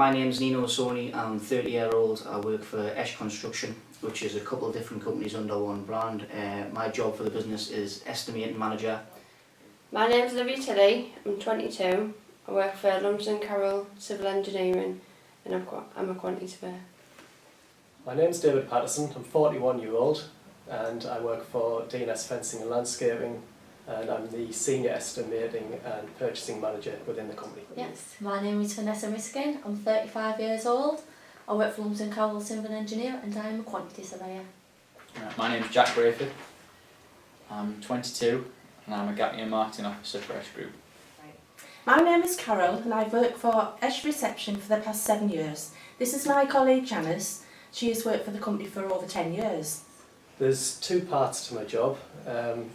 My name's Nino Soni. I'm 30-year-old. I work for Esh Construction, which is a couple of different companies under one brand. My job for the business is estimating manager. My name's Olivia Tilley. I'm 22. I work for Lumsden Carroll Civil Engineering and I'm a quantity surveyor. My name's David Patterson. I'm 41-year-old and I work for D&S Fencing and Landscaping, and I'm the Senior Estimating and Purchasing Manager within the company. Yes, my name is Vanessa Miskin. I'm 35 years old. I work for Lumsden Carroll Civil Engineer and I'm a quantity surveyor. My name's Jack Brayford. I'm 22 and I'm a Gap Year Marketing Officer for Esh Group. My name is Carol and I've worked for Esh Reception for the past 7 years. This is my colleague Janice. She has worked for the company for over 10 years. There's two parts to my job.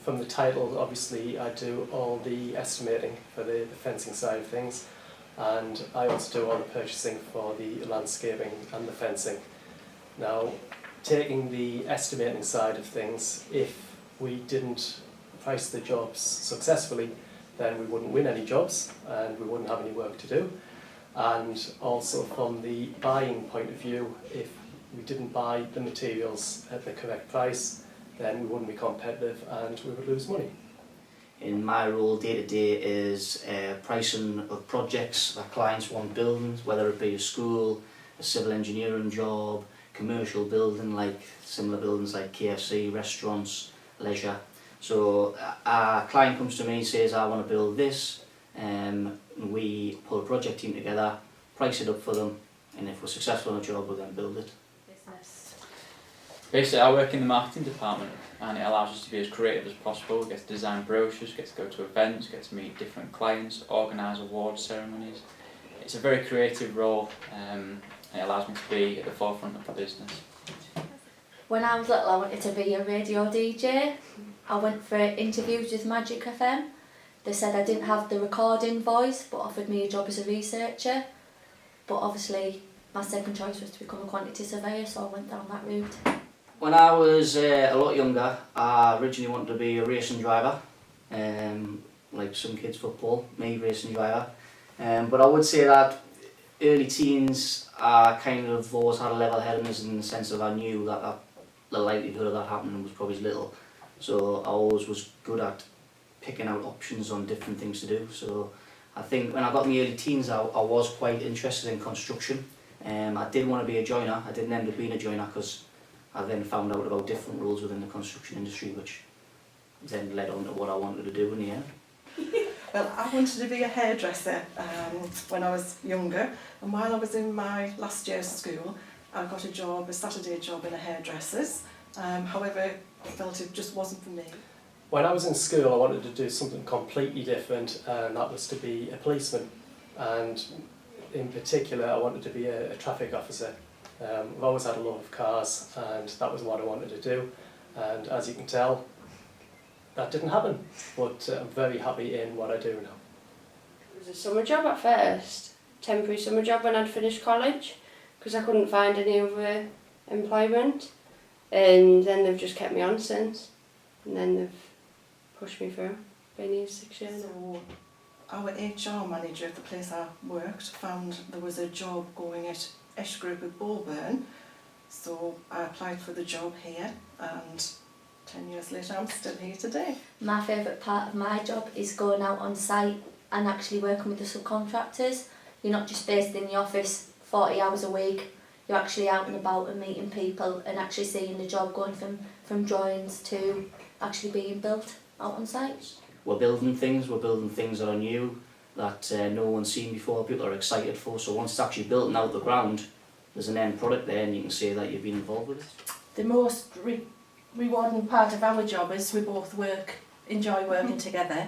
From the title, obviously, I do all the estimating for the fencing side of things, and I also do all the purchasing for the landscaping and the fencing. Now, taking the estimating side of things, if we didn't price the jobs successfully, then we wouldn't win any jobs and we wouldn't have any work to do. And also from the buying point of view, if we didn't buy the materials at the correct price, then we wouldn't be competitive and we would lose money. In my role day to day is pricing of projects that clients want building, whether it be a school, a civil engineering job, commercial building like similar buildings like KFC, restaurants, leisure. So a client comes to me, says I want to build this, we pull a project team together, price it up for them, and if we're successful in a job we'll then build it. Basically, I work in the marketing department and it allows us to be as creative as possible. We get to design brochures, get to go to events, get to meet different clients, organise award ceremonies. It's a very creative role and it allows me to be at the forefront of the business. When I was little I wanted to be a radio DJ. I went for interviews with Magic FM. They said I didn't have the recording voice but offered me a job as a researcher. But obviously my second choice was to become a quantity surveyor, so I went down that route. When I was a lot younger, I originally wanted to be a racing driver, like some kids football, me racing driver. But I would say that early teens, I kind of always had a level headedness in the sense of I knew that the likelihood of that happening was probably little. So I always was good at picking out options on different things to do. So I think when I got in the early teens, I was quite interested in construction. I did want to be a joiner. I didn't end up being a joiner because I then found out about different roles within the construction industry, which then led on to what I wanted to do in the end. Well, I wanted to be a hairdresser when I was younger, and while I was in my last year of school, I got a Saturday job in a hairdresser's. However, I felt it just wasn't for me. When I was in school, I wanted to do something completely different, and that was to be a policeman. And in particular, I wanted to be a traffic officer. I've always had a love of cars and that was what I wanted to do, and as you can tell that didn't happen, but I'm very happy in what I do now. It was a summer job at first, temporary summer job when I'd finished college because I couldn't find any other employment, and then they've just kept me on since, and then they've pushed me through. Been here 6 years now. So our HR manager at the place I worked found there was a job going at Esh Group at Bulburn, so I applied for the job here, and 10 years later I'm still here today. My favourite part of my job is going out on site and actually working with the subcontractors. You're not just based in the office 40 hours a week, you're actually out and about and meeting people and actually seeing the job going from drawings to actually being built out on site. We're building things that are new, that no one's seen before, people are excited for, so once it's actually built and out the ground, there's an end product there and you can say that you've been involved with it. The most rewarding part of our job is we both enjoy working together.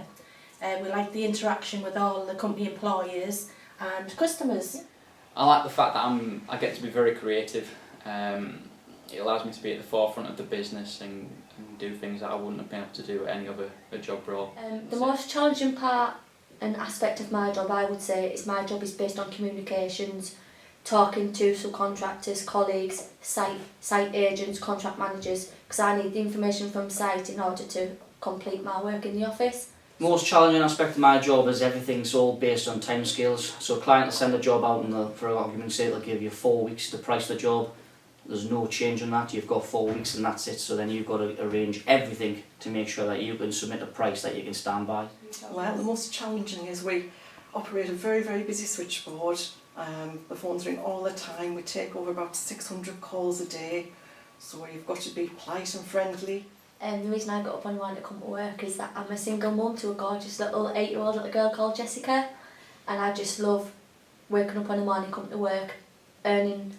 We like the interaction with all the company employees and customers. I like the fact that I get to be very creative. It allows me to be at the forefront of the business and do things that I wouldn't have been able to do at any other job role. The most challenging part and aspect of my job, I would say, is my job is based on communications, talking to subcontractors, colleagues, site agents, contract managers, because I need the information from site in order to complete my work in the office. Most challenging aspect of my job is everything's all based on timescales. So a client will send a job out and for argument's sake they'll give you 4 weeks to price the job. There's no change in that, you've got 4 weeks and that's it. So then you've got to arrange everything to make sure that you can submit a price that you can stand by. Well, the most challenging is we operate a very, very busy switchboard. The phones ring all the time. We take over about 600 calls a day. So you've got to be polite and friendly. And the reason I got up and wanted to come to work is that I'm a single mum to a gorgeous little 8-year-old little girl called Jessica, and I just love waking up on the morning, coming to work, earning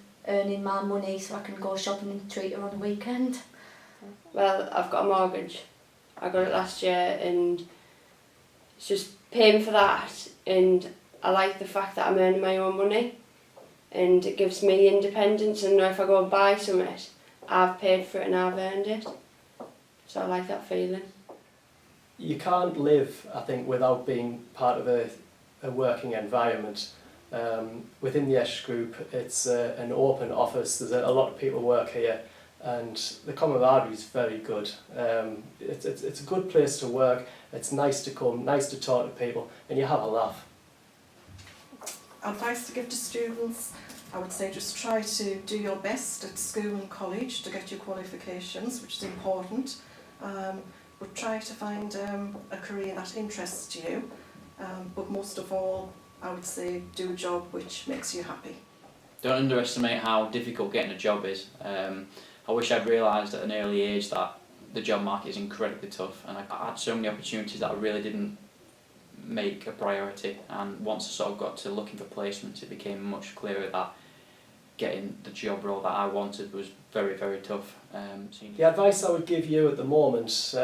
my money so I can go shopping and treat her on the weekend. Well, I've got a mortgage. I got it last year and it's just paying for that, and I like the fact that I'm earning my own money and it gives me independence, and if I go and buy something, I've paid for it and I've earned it. So I like that feeling. You can't live, I think, without being part of a working environment. Within the Esh Group, it's an open office. There's a lot of people work here, and the camaraderie is very good. It's a good place to work. It's nice to come, nice to talk to people, and you have a laugh. Advice to give to students, I would say just try to do your best at school and college to get your qualifications, which is important. But try to find a career that interests you. But most of all, I would say do a job which makes you happy. Don't underestimate how difficult getting a job is. I wish I'd realised at an early age that the job market is incredibly tough, and I had so many opportunities that I really didn't make a priority, and once I sort of got to looking for placements, it became much clearer that getting the job role that I wanted was very, very tough. The advice I would give you at the moment,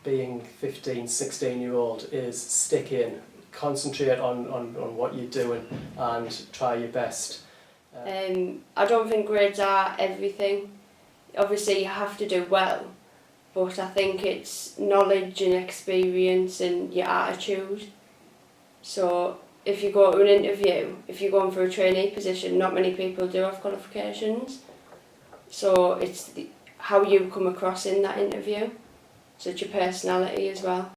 being 15, 16-year-old, is stick in, concentrate on what you're doing and try your best. I don't think grades are everything. Obviously you have to do well, but I think it's knowledge and experience and your attitude. So if you go to an interview, if you're going for a trainee position, not many people do have qualifications. So it's how you come across in that interview. So it's your personality as well.